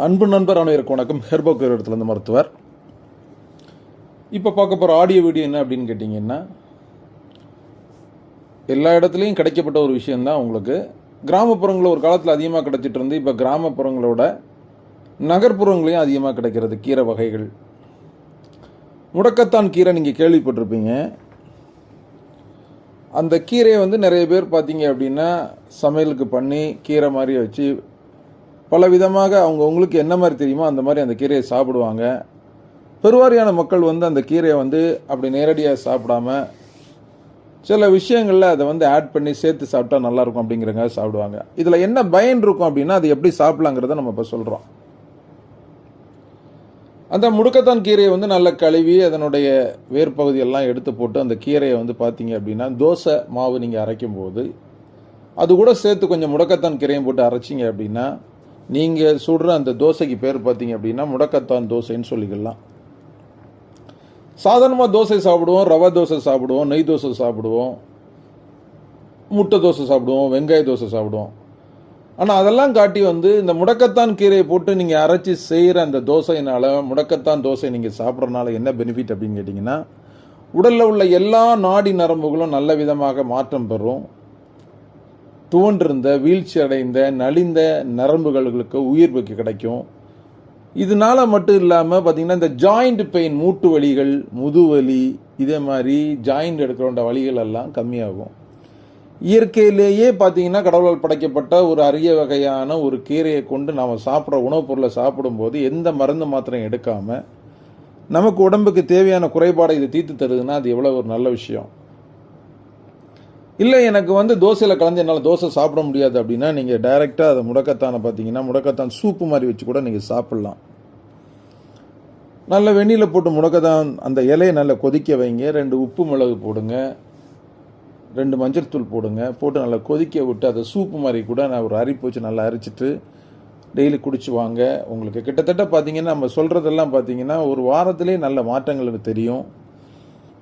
அன்பு நண்பர் அனைவருக்கும் வணக்கம். ஹெர்போக்கர் இடத்துலேருந்து மருத்துவர். இப்போ பார்க்க போகிற ஆடியோ வீடியோ என்ன அப்படின்னு கேட்டிங்கன்னா, எல்லா இடத்துலையும் கிடைக்கப்பட்ட ஒரு விஷயந்தான். உங்களுக்கு கிராமப்புறங்களில் ஒரு காலத்தில் அதிகமாக கிடைச்சிட்டு இருந்து, இப்போ கிராமப்புறங்களோட நகர்ப்புறங்களையும் அதிகமாக கிடைக்கிறது கீரை வகைகள். முடக்கத்தான் கீரை நீங்கள் கேள்விப்பட்டிருப்பீங்க. அந்த கீரையை நிறைய பேர் பார்த்தீங்க அப்படின்னா சமையலுக்கு பண்ணி கீரை மாதிரி வச்சு பல விதமாக அவங்களுக்கு என்ன மாதிரி தெரியுமோ அந்த மாதிரி அந்த கீரையை சாப்பிடுவாங்க. பெருவாரியான மக்கள் அந்த கீரையை அப்படி நேரடியாக சாப்பிடாம சில விஷயங்களில் அதை ஆட் பண்ணி சேர்த்து சாப்பிட்டா நல்லாயிருக்கும் அப்படிங்கிறங்க சாப்பிடுவாங்க. இதில் என்ன பயன் இருக்கும் அப்படின்னா அது எப்படி சாப்பிடலாங்கிறத நம்ம இப்போ சொல்கிறோம். அந்த முடக்கத்தான் கீரையை நல்லா கழுவி அதனுடைய வேர்பகுதியெல்லாம் எடுத்து போட்டு அந்த கீரையை பார்த்தீங்க அப்படின்னா தோசை மாவு நீங்கள் அரைக்கும் போது அது கூட சேர்த்து கொஞ்சம் முடக்கத்தான் கீரையும் போட்டு அரைச்சிங்க அப்படின்னா நீங்கள் சுடுற அந்த தோசைக்கு பேர் பார்த்தீங்க அப்படின்னா முடக்கத்தான் தோசைன்னு சொல்லிக்கலாம். சாதாரணமாக தோசை சாப்பிடுவோம், ரவை தோசை சாப்பிடுவோம், நெய் தோசை சாப்பிடுவோம், முட்டை தோசை சாப்பிடுவோம், வெங்காய தோசை சாப்பிடுவோம். ஆனால் அதெல்லாம் காட்டி இந்த முடக்கத்தான் கீரையை போட்டு நீங்கள் அரைச்சி செய்கிற அந்த தோசையினால் முடக்கத்தான் தோசை நீங்கள் சாப்பிட்றதுனால என்ன பெனிஃபிட் அப்படின்னு கேட்டிங்கன்னா, உடலில் உள்ள எல்லா நாடி நரம்புகளும் நல்ல விதமாக மாற்றம் பெறும். துவண்டிருந்த வீழ்ச்சி அடைந்த நலிந்த நரம்புகளுக்கு உயிர்ப்புக்கு கிடைக்கும். இதனால மட்டும் இல்லாமல் பார்த்தீங்கன்னா இந்த ஜாயிண்ட் பெயின், மூட்டு வலிகள், முதுவலி, இதே மாதிரி ஜாயிண்ட் எடுக்கிற வலிகள் எல்லாம் கம்மியாகும். இயற்கையிலேயே பார்த்தீங்கன்னா கடவுளால் படைக்கப்பட்ட ஒரு அரிய வகையான ஒரு கீரையை கொண்டு நாம் சாப்பிட்ற உணவுப் பொருளை சாப்பிடும்போது எந்த மருந்து மாத்திரையும் எடுக்காமல் நமக்கு உடம்புக்கு தேவையான குறைபாடை இது தீர்த்து தருதுன்னா அது எவ்வளோ ஒரு நல்ல விஷயம். இல்லை எனக்கு தோசையில் கலந்து என்னால் தோசை சாப்பிட முடியாது அப்படின்னா நீங்கள் டைரெக்டாக அதை முடக்கத்தானை பார்த்தீங்கன்னா முடக்கத்தான் சூப்பு மாதிரி வச்சு கூட நீங்கள் சாப்பிட்லாம். நல்ல வெந்நீரில் போட்டு முடக்கத்தான் அந்த இலையை நல்லா கொதிக்க வைங்க. 2 உப்பு மிளகு போடுங்க, 2 மஞ்சள் தூள் போடுங்க, போட்டு நல்லா கொதிக்க விட்டு அதை சூப்பு மாதிரி கூட நான் ஒரு அரிப்பு வச்சு நல்லா அரைச்சிட்டு டெய்லி குடிச்சு வாங்க. உங்களுக்கு கிட்டத்தட்ட பார்த்தீங்கன்னா நம்ம சொல்கிறதெல்லாம் பார்த்தீங்கன்னா ஒரு வாரத்திலே நல்ல மாற்றங்கள் தெரியும்.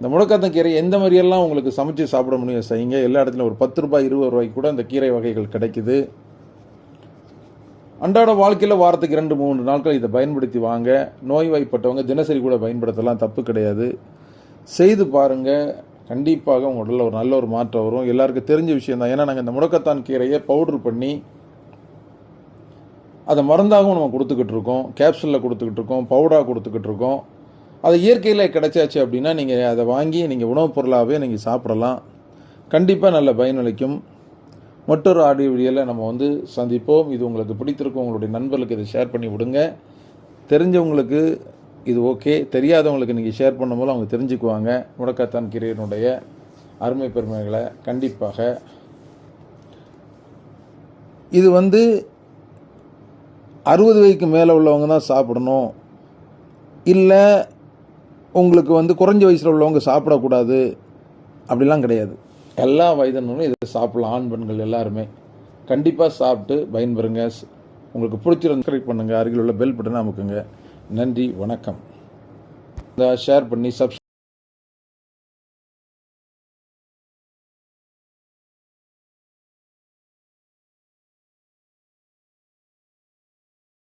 இந்த முடக்கத்தான் கீரை எந்த மாதிரியெல்லாம் உங்களுக்கு சமைச்சு சாப்பிட முடியும் செய்யுங்க. எல்லா இடத்துலையும் ஒரு 10 ரூபாய் 20 ரூபாய்க்கு கூட அந்த கீரை வகைகள் கிடைக்குது. அன்றாட வாழ்க்கையில் வாரத்துக்கு 2-3 நாட்கள் இதை பயன்படுத்தி வாங்க. நோய்வாய்ப்பட்டவங்க தினசரி கூட பயன்படுத்தலாம், தப்பு கிடையாது. செய்து பாருங்கள், கண்டிப்பாக உங்கள் உடலில் ஒரு நல்ல ஒரு மாற்றம் வரும். எல்லாருக்கும் தெரிஞ்ச விஷயம் தான். ஏன்னா நாங்கள் இந்த முடக்கத்தான் கீரையை பவுட்ரு பண்ணி அதை மருந்தாகவும் நம்ம கொடுத்துக்கிட்டு இருக்கோம், கேப்சூலில் கொடுத்துக்கிட்டு இருக்கோம், பவுடராக கொடுத்துக்கிட்டு இருக்கோம். அது இயற்கையில் கிடைச்சாச்சு அப்படின்னா நீங்கள் அதை வாங்கி நீங்கள் உணவுப் பொருளாகவே நீங்கள் சாப்பிடலாம். கண்டிப்பாக நல்ல பயனளிக்கும். மற்றொரு ஆடியோ வீடியோவில் நம்ம சந்திப்போம். இது உங்களுக்கு பிடித்திருக்கும், உங்களுடைய நண்பர்களுக்கு இதை ஷேர் பண்ணி விடுங்க. தெரிஞ்சவங்களுக்கு இது ஓகே, தெரியாதவங்களுக்கு நீங்கள் ஷேர் பண்ணும்போது அவங்க தெரிஞ்சுக்குவாங்க முடக்கத்தான் கீரையினுடைய அருமை பெருமைகளை. கண்டிப்பாக இது 60 வயதுக்கு மேலே உள்ளவங்க தான் சாப்பிடணும், இல்லை உங்களுக்கு குறைஞ்ச வயசில் உள்ளவங்க சாப்பிடக்கூடாது அப்படிலாம் கிடையாது. எல்லா வயதினரும் இதை சாப்பிடலாம். ஆண் பெண்கள் எல்லாருமே கண்டிப்பாக சாப்பிட்டு பயன்பெறுங்க. உங்களுக்கு பிடிச்சிருந்த சப்ஸ்கிரைப் பண்ணுங்கள், அருகில் உள்ள பெல் பட்டனை அமுக்குங்க. நன்றி, வணக்கம். ஷேர் பண்ணி